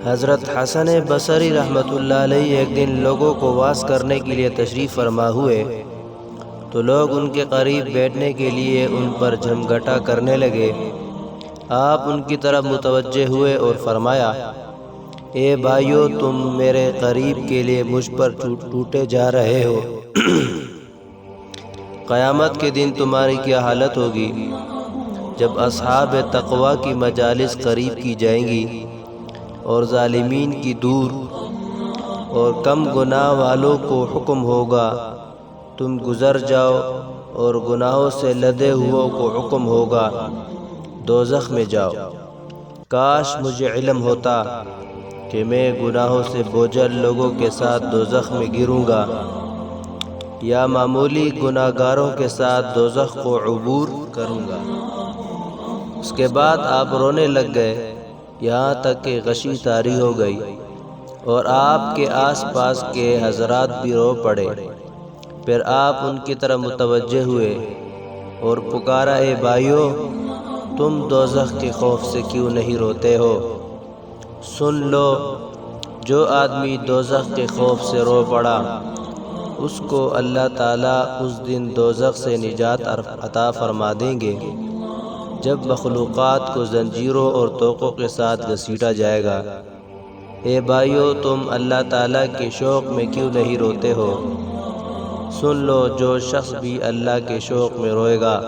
حضرت حسن بصری رحمۃ اللہ علیہ ایک دن لوگوں کو واعظ کرنے کے لیے تشریف فرما ہوئے تو لوگ ان کے قریب بیٹھنے کے لیے ان پر جھمگھٹا کرنے لگے۔ آپ ان کی طرف متوجہ ہوئے اور فرمایا، اے بھائیو، تم میرے قریب کے لیے مجھ پر ٹوٹے جا رہے ہو۔ قیامت کے دن تمہاری کیا حالت ہوگی جب اصحاب تقوی کی مجالس قریب کی جائیں گی اور ظالمین کی دور، اور کم گناہ والوں کو حکم ہوگا تم گزر جاؤ، اور گناہوں سے لدے ہوئوں کو حکم ہوگا دوزخ میں جاؤ۔ کاش مجھے علم ہوتا کہ میں گناہوں سے بوجھل لوگوں کے ساتھ دوزخ میں گروں گا یا معمولی گناہگاروں کے ساتھ دوزخ کو عبور کروں گا۔ اس کے بعد آپ رونے لگ گئے، یہاں تک کہ غشی طاری ہو گئی، اور آپ کے آس پاس کے حضرات بھی رو پڑے۔ پھر آپ ان کی طرف متوجہ ہوئے اور پکارا، اے بھائیو، تم دوزخ کے خوف سے کیوں نہیں روتے ہو؟ سن لو، جو آدمی دوزخ کے خوف سے رو پڑا اس کو اللہ تعالیٰ اس دن دوزخ سے نجات عطا فرما دیں گے جب مخلوقات کو زنجیروں اور طوقوں کے ساتھ گھسیٹا جائے گا۔ اے بھائیو، تم اللہ تعالیٰ کے شوق میں کیوں نہیں روتے ہو؟ سن لو، جو شخص بھی اللہ کے شوق میں روئے گا،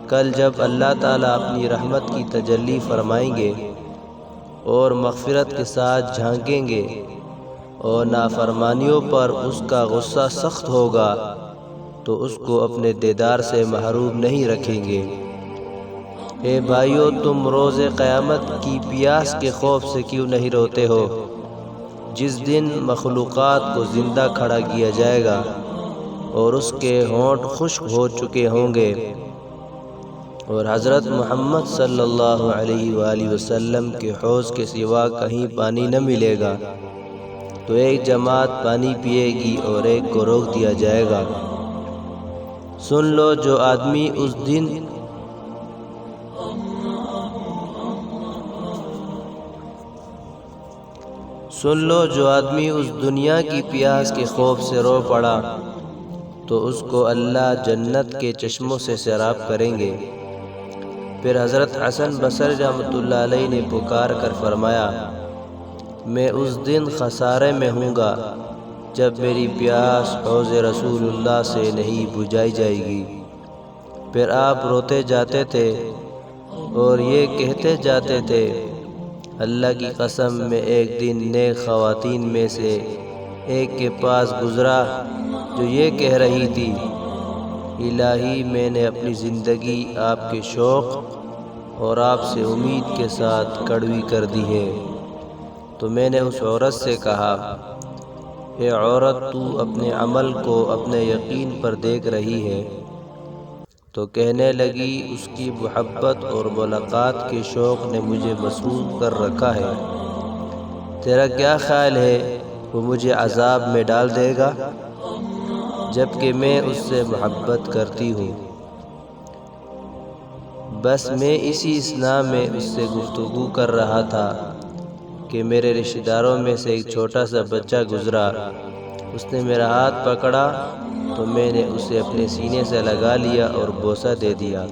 کل جب اللہ تعالیٰ اپنی رحمت کی تجلی فرمائیں گے اور مغفرت کے ساتھ جھانکیں گے اور نافرمانیوں پر اس کا غصہ سخت ہوگا تو اس کو اپنے دیدار سے محروم نہیں رکھیں گے۔ اے بھائیو، تم روز قیامت کی پیاس کے خوف سے کیوں نہیں روتے ہو، جس دن مخلوقات کو زندہ کھڑا کیا جائے گا اور اس کے ہونٹ خشک ہو چکے ہوں گے، اور حضرت محمد صلی اللہ علیہ وآلہ وسلم کے حوض کے سوا کہیں پانی نہ ملے گا، تو ایک جماعت پانی پیے گی اور ایک کو روک دیا جائے گا۔ سن لو، جو آدمی اس دنیا کی پیاس کے خوف سے رو پڑا تو اس کو اللہ جنت کے چشموں سے سیراب کریں گے۔ پھر حضرت حسن بصری رحمۃ اللہ علیہ نے پکار کر فرمایا، میں اس دن خسارے میں ہوں گا جب میری پیاس حوض رسول اللہ سے نہیں بجھائی جائے گی۔ پھر آپ روتے جاتے تھے اور یہ کہتے جاتے تھے، اللہ کی قسم، میں ایک دن نیک خواتین میں سے ایک کے پاس گزرا جو یہ کہہ رہی تھی، الہی، میں نے اپنی زندگی آپ کے شوق اور آپ سے امید کے ساتھ کڑوی کر دی ہے۔ تو میں نے اس عورت سے کہا، اے عورت، تو اپنے عمل کو اپنے یقین پر دیکھ رہی ہے؟ تو کہنے لگی، اس کی محبت اور ملاقات کے شوق نے مجھے مسحور کر رکھا ہے۔ تیرا کیا خیال ہے، وہ مجھے عذاب میں ڈال دے گا جبکہ میں اس سے محبت کرتی ہوں؟ بس میں اسی اثناء میں اس سے گفتگو کر رہا تھا کہ میرے رشتہ داروں میں سے ایک چھوٹا سا بچہ گزرا۔ اس نے میرا ہاتھ پکڑا تو میں نے اسے اپنے سینے سے لگا لیا اور بوسہ دے دیا۔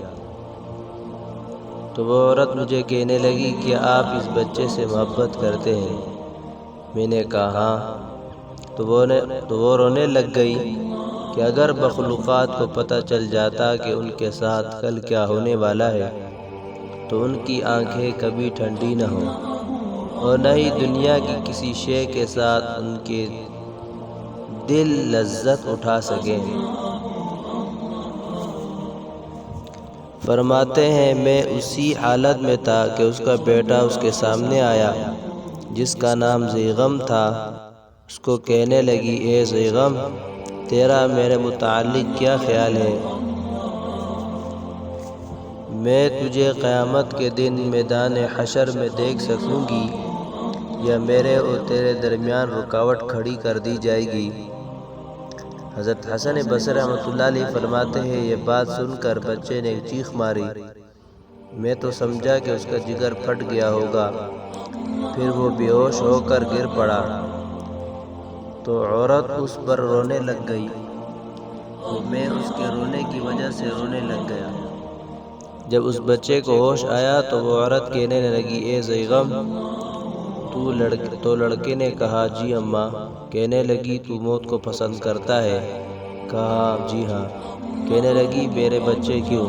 تو وہ عورت مجھے کہنے لگی، کیا آپ اس بچے سے محبت کرتے ہیں؟ میں نے کہا ہاں۔ تو وہ رونے لگ گئی کہ اگر مخلوقات کو پتہ چل جاتا کہ ان کے ساتھ کل کیا ہونے والا ہے تو ان کی آنکھیں کبھی ٹھنڈی نہ ہوں، اور نہ ہی دنیا کی کسی شے کے ساتھ ان کے دل لذت اٹھا سکیں۔ فرماتے ہیں، میں اسی حالت میں تھا کہ اس کا بیٹا اس کے سامنے آیا جس کا نام ضیغم تھا۔ اس کو کہنے لگی، اے ضیغم، تیرا میرے متعلق کیا خیال ہے؟ میں تجھے قیامت کے دن میدان حشر میں دیکھ سکوں گی یا میرے اور تیرے درمیان رکاوٹ کھڑی کر دی جائے گی؟ حضرت حسن بصری رحمۃ اللہ علیہ فرماتے ہیں، یہ بات سن کر بچے نے چیخ ماری۔ میں تو سمجھا کہ اس کا جگر پھٹ گیا ہوگا، پھر وہ بے ہوش ہو کر گر پڑا تو عورت اس پر رونے لگ گئی، تو میں اس کے رونے کی وجہ سے رونے لگ گیا۔ جب اس بچے کو ہوش آیا تو وہ عورت کہنے لگی، اے زیغم، تو لڑکے نے کہا، جی اماں۔ کہنے لگی، تو موت کو پسند کرتا ہے؟ کہا، جی ہاں۔ کہنے لگی، میرے بچے کیوں؟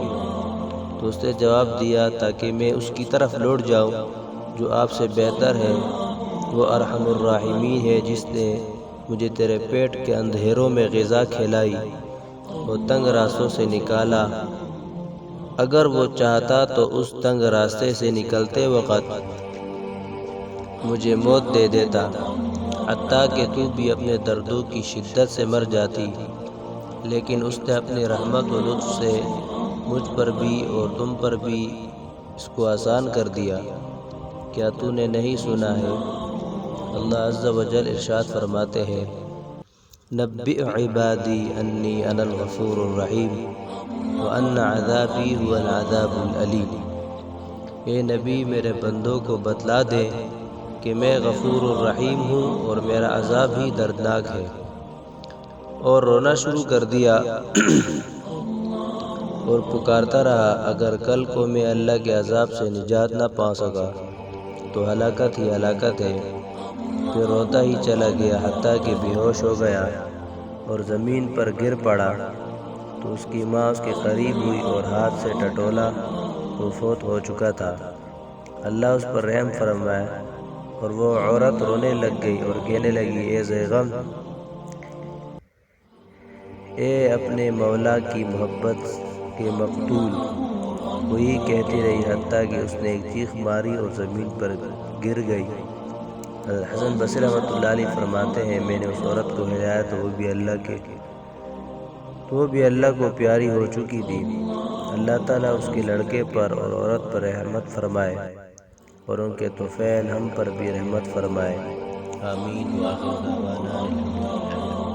تو اس نے جواب دیا، تاکہ میں اس کی طرف لوٹ جاؤں جو آپ سے بہتر ہے۔ وہ ارحم الراحمین ہے، جس نے مجھے تیرے پیٹ کے اندھیروں میں غذا کھلائی اور تنگ راستوں سے نکالا۔ اگر وہ چاہتا تو اس تنگ راستے سے نکلتے وقت مجھے موت دے دیتا، حتیٰ کہ تو بھی اپنے دردوں کی شدت سے مر جاتی، لیکن اس نے اپنی رحمت و لطف سے مجھ پر بھی اور تم پر بھی اس کو آسان کر دیا۔ کیا تو نے نہیں سنا ہے؟ اللہ عز و جل ارشاد فرماتے ہیں، نبئ عبادی انی انا الغفور الرحیم وان عذابی هو العذاب العلیم۔ اے نبی، میرے بندوں کو بتلا دے کہ میں غفور الرحیم ہوں اور میرا عذاب ہی دردناک ہے۔ اور رونا شروع کر دیا اور پکارتا رہا، اگر کل کو میں اللہ کے عذاب سے نجات نہ پا سکا تو ہلاکت ہی ہلاکت ہے۔ پھر روتا ہی چلا گیا حتیٰ کہ بے ہوش ہو گیا اور زمین پر گر پڑا، تو اس کی ماں اس کے قریب ہوئی اور ہاتھ سے ٹٹولا، وہ فوت ہو چکا تھا۔ اللہ اس پر رحم فرمائے۔ اور وہ عورت رونے لگ گئی اور کہنے لگی، اے زیغم، اے اپنے مولا کی محبت کے مقتول۔ وہ یہ کہتی رہی حتیٰ کہ اس نے ایک چیخ ماری اور زمین پر گر گئی۔ حضرت حسن بصری رحمۃ اللہ علیہ فرماتے ہیں، میں نے اس عورت کو ہلایا تو وہ بھی اللہ کو پیاری ہو چکی تھی۔ اللہ تعالیٰ اس کے لڑکے پر اور عورت پر رحمت فرمائے اور ان کے طفیل ہم پر بھی رحمت فرمائے۔ آمین۔ وآخر دعوانا الحمدللہ۔